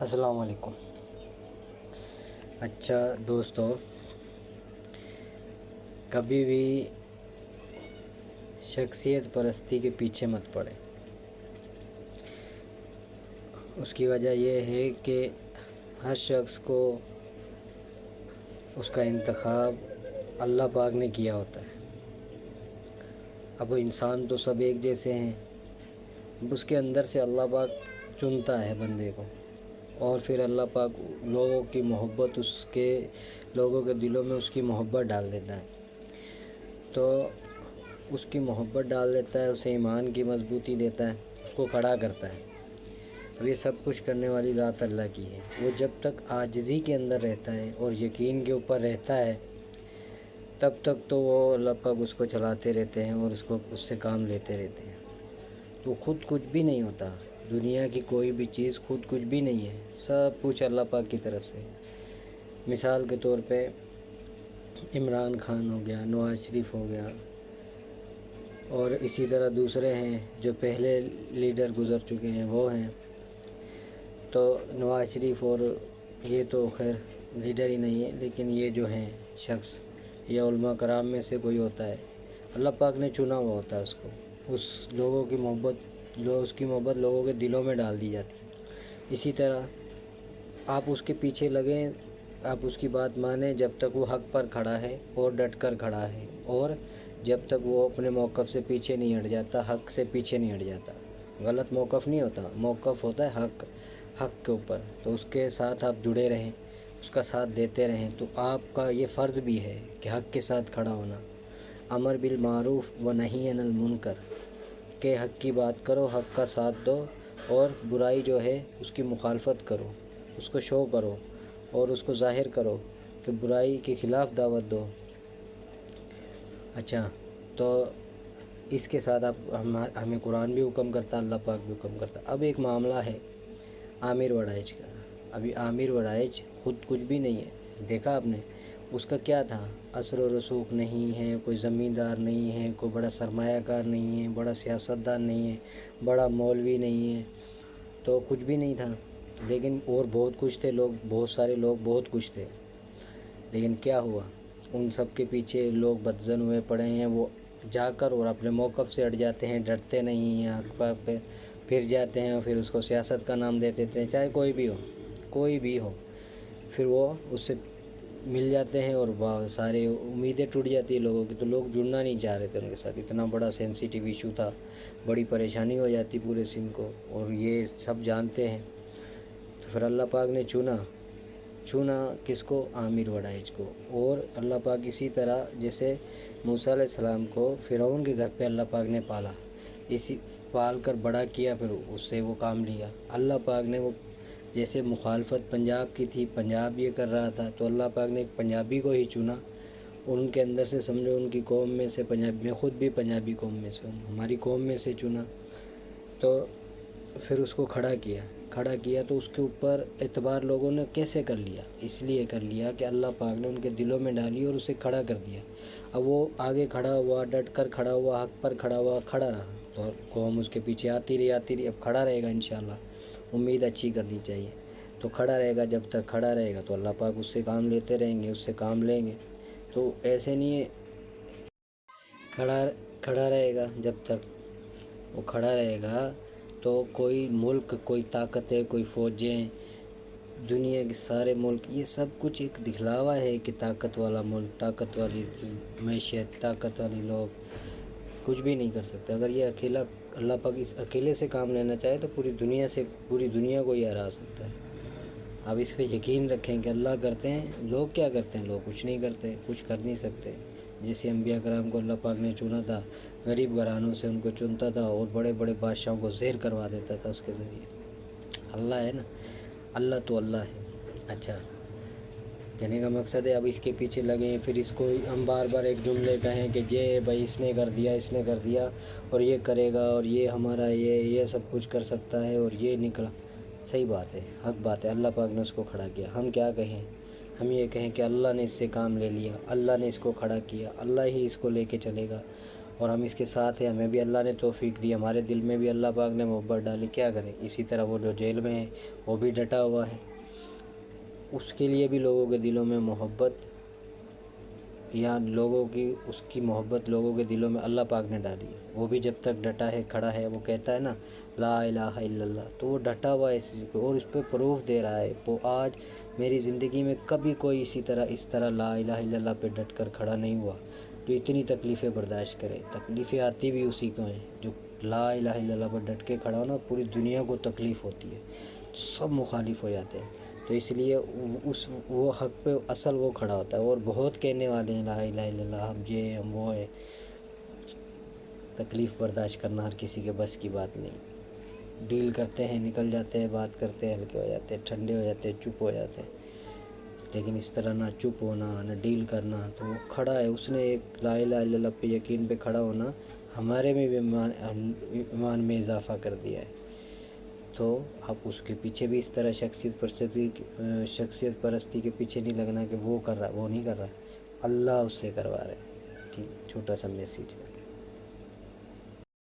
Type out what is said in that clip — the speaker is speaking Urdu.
السلام علیکم۔ اچھا دوستو، کبھی بھی شخصیت پرستی کے پیچھے مت پڑے۔ اس کی وجہ یہ ہے کہ ہر شخص کو اس کا انتخاب اللہ پاک نے کیا ہوتا ہے۔ اب انسان تو سب ایک جیسے ہیں، اس کے اندر سے اللہ پاک چنتا ہے بندے کو، اور پھر اللہ پاک لوگوں کی محبت لوگوں کے دلوں میں اس کی محبت ڈال دیتا ہے۔ تو اس کی محبت ڈال دیتا ہے، اسے ایمان کی مضبوطی دیتا ہے، اس کو کھڑا کرتا ہے۔ اب یہ سب کچھ کرنے والی ذات اللہ کی ہے۔ وہ جب تک عاجزی کے اندر رہتا ہے اور یقین کے اوپر رہتا ہے، تب تک تو وہ اللہ پاک اس کو چلاتے رہتے ہیں اور اس سے کام لیتے رہتے ہیں۔ تو خود کچھ بھی نہیں ہوتا، دنیا کی کوئی بھی چیز خود کچھ بھی نہیں ہے، سب کچھ اللہ پاک کی طرف سے۔ مثال کے طور پہ عمران خان ہو گیا، نواز شریف ہو گیا، اور اسی طرح دوسرے ہیں جو پہلے لیڈر گزر چکے ہیں وہ ہیں۔ تو نواز شریف اور یہ تو خیر لیڈر ہی نہیں ہے، لیکن یہ جو ہیں شخص، یہ علماء کرام میں سے کوئی ہوتا ہے، اللہ پاک نے چنا ہوا ہوتا ہے اس کو۔ اس کی محبت لوگوں کے دلوں میں ڈال دی جاتی ہے۔ اسی طرح آپ اس کے پیچھے لگیں، آپ اس کی بات مانیں جب تک وہ حق پر کھڑا ہے اور ڈٹ کر کھڑا ہے، اور جب تک وہ اپنے موقف سے پیچھے نہیں ہٹ جاتا، حق سے پیچھے نہیں ہٹ جاتا۔ غلط موقف نہیں ہوتا، موقف ہوتا ہے حق کے اوپر، تو اس کے ساتھ آپ جڑے رہیں، اس کا ساتھ دیتے رہیں۔ تو آپ کا یہ فرض بھی ہے کہ حق کے ساتھ کھڑا ہونا، امر بالمعروف و نہی عن المنکر، کہ حق کی بات کرو، حق کا ساتھ دو، اور برائی جو ہے اس کی مخالفت کرو، اس کو شو کرو اور اس کو ظاہر کرو کہ برائی کے خلاف دعوت دو۔ اچھا، تو اس کے ساتھ ہمیں قرآن بھی حکم کرتا، اللہ پاک بھی حکم کرتا۔ اب ایک معاملہ ہے عامر وڑائچ کا۔ ابھی عامر وڑائچ خود کچھ بھی نہیں ہے، دیکھا آپ نے اس کا کیا تھا؟ اثر و رسوخ نہیں ہے، کوئی زمیندار نہیں ہے، کوئی بڑا سرمایہ کار نہیں ہے، بڑا سیاستدان نہیں ہے، بڑا مولوی نہیں ہے، تو کچھ بھی نہیں تھا۔ لیکن اور بہت کچھ تھے لوگ، بہت سارے لوگ بہت کچھ تھے، لیکن کیا ہوا؟ ان سب کے پیچھے لوگ بدظن ہوئے پڑے ہیں، وہ جا کر اور اپنے موقف سے ہٹ جاتے ہیں، ڈرتے نہیں ہیں، حق پاک پہ پھر جاتے ہیں، اور پھر اس کو سیاست کا نام دے دیتے ہیں، چاہے کوئی بھی ہو، پھر وہ اس سے مل جاتے ہیں اور سارے امیدیں ٹوٹ جاتی ہیں لوگوں کی۔ تو لوگ جڑنا نہیں چاہ رہے تھے ان کے ساتھ، اتنا بڑا سینسیٹیو ایشو تھا، بڑی پریشانی ہو جاتی پورے سندھ کو، اور یہ سب جانتے ہیں۔ تو پھر اللہ پاک نے چنا کس کو؟ عامر وڑائچ کو۔ اور اللہ پاک اسی طرح جیسے موسیٰ علیہ السلام کو فرعون کے گھر پہ اللہ پاک نے پال کر بڑا کیا، پھر اس سے وہ کام لیا۔ اللہ پاک نے وہ جیسے مخالفت پنجاب کی تھی، پنجاب یہ کر رہا تھا، تو اللہ پاک نے ایک پنجابی کو ہی چنا، ان کے اندر سے سمجھو ان کی قوم میں سے، میں خود بھی پنجابی قوم میں سے ہوں، ہماری قوم میں سے چنا، تو پھر اس کو کھڑا کیا تو اس کے اوپر اعتبار لوگوں نے کیسے کر لیا؟ اس لیے کر لیا کہ اللہ پاک نے ان کے دلوں میں ڈالی اور اسے کھڑا کر دیا۔ اب وہ آگے کھڑا ہوا، ڈٹ کر کھڑا ہوا، حق پر کھڑا ہوا، کھڑا رہا، تو قوم اس کے پیچھے آتی رہی، اب کھڑا رہے گا انشاءاللہ، امید اچھی کرنی چاہیے۔ تو کھڑا رہے گا، جب تک کھڑا رہے گا تو اللہ پاک اس سے کام لیتے رہیں گے، اس سے کام لیں گے۔ تو ایسے نہیں ہے، کھڑا رہے گا، جب تک وہ کھڑا رہے گا تو کوئی ملک، کوئی طاقتیں، کوئی فوجیں، دنیا کے سارے ملک، یہ سب کچھ ایک دکھلاوا ہے کہ طاقت والا ملک، طاقت والی معیشت، طاقت والے لوگ کچھ بھی نہیں کر سکتے۔ اگر یہ اکیلا اللہ پاک اس اکیلے سے کام لینا چاہے تو پوری دنیا کو یہ ہرا سکتا ہے۔ آپ اس پہ یقین رکھیں کہ اللہ کرتے ہیں، لوگ کیا کرتے ہیں؟ لوگ کچھ نہیں کرتے، کچھ کر نہیں سکتے۔ جیسے انبیاء کرام کو اللہ پاک نے چنا تھا، غریب گھرانوں سے ان کو چنتا تھا اور بڑے بڑے بادشاہوں کو زہر کروا دیتا تھا اس کے ذریعے۔ اللہ ہے نا، اللہ تو اللہ ہے۔ اچھا، کہنے کا مقصد ہے اب اس کے پیچھے لگیں، پھر اس کو ہم بار بار ایک جملے کہیں کہ یہ بھائی اس نے کر دیا اور یہ کرے گا، اور یہ ہمارا یہ سب کچھ کر سکتا ہے، اور یہ نکلا۔ صحیح بات ہے، حق بات ہے، اللہ پاک نے اس کو کھڑا کیا۔ ہم کیا کہیں؟ ہم یہ کہیں کہ اللہ نے اس سے کام لے لیا، اللہ نے اس کو کھڑا کیا، اللہ ہی اس کو لے کے چلے گا، اور ہم اس کے ساتھ ہیں، ہمیں بھی اللہ نے توفیق دی، ہمارے دل میں بھی اللہ پاک نے محبت ڈالی، کیا کریں؟ اسی طرح وہ جو جیل میں ہے وہ بھی ڈٹا ہوا ہے، اس کے لیے بھی لوگوں کے دلوں میں محبت، یا لوگوں کی اس کی محبت لوگوں کے دلوں میں اللہ پاک نے ڈالی ہے، وہ بھی جب تک ڈٹا ہے، کھڑا ہے، وہ کہتا ہے نا لا الہ الا اللہ، تو وہ ڈٹا ہوا ہے اس چیز کو، اور اس پہ پروف دے رہا ہے۔ وہ آج میری زندگی میں کبھی کوئی اس طرح لا الہ الا اللہ پہ ڈٹ کر کھڑا نہیں ہوا جو اتنی تکلیفیں برداشت کرے۔ تکلیفیں آتی بھی اسی کو ہیں جو لا الہ الا اللہ پر ڈٹ کے کھڑا ہو نا، پوری دنیا کو تکلیف ہوتی ہے، سب مخالف ہو جاتے ہیں، تو اس لیے وہ حق پہ اصل وہ کھڑا ہوتا ہے۔ اور بہت کہنے والے ہیں لا الہ الا اللہ، ہم یہ ہیں، ہم وہ ہیں، تکلیف برداشت کرنا ہر کسی کے بس کی بات نہیں۔ ڈیل کرتے ہیں، نکل جاتے ہیں، بات کرتے ہیں، ہلکے ہو جاتے ہیں، ٹھنڈے ہو جاتے ہیں، چپ ہو جاتے ہیں، لیکن اس طرح نہ چپ ہونا نہ ڈیل کرنا، تو وہ کھڑا ہے، اس نے ایک لا الہ الا اللہ پہ یقین پہ کھڑا ہونا ہمارے میں بھی ایمان میں اضافہ کر دیا ہے۔ تو آپ اس کے پیچھے بھی اس طرح شخصیت پرستی کے پیچھے نہیں لگنا کہ وہ کر رہا، وہ نہیں کر رہا، اللہ اس سے کروا رہے ہیں۔ ٹھیک، چھوٹا سا میسیج ہے۔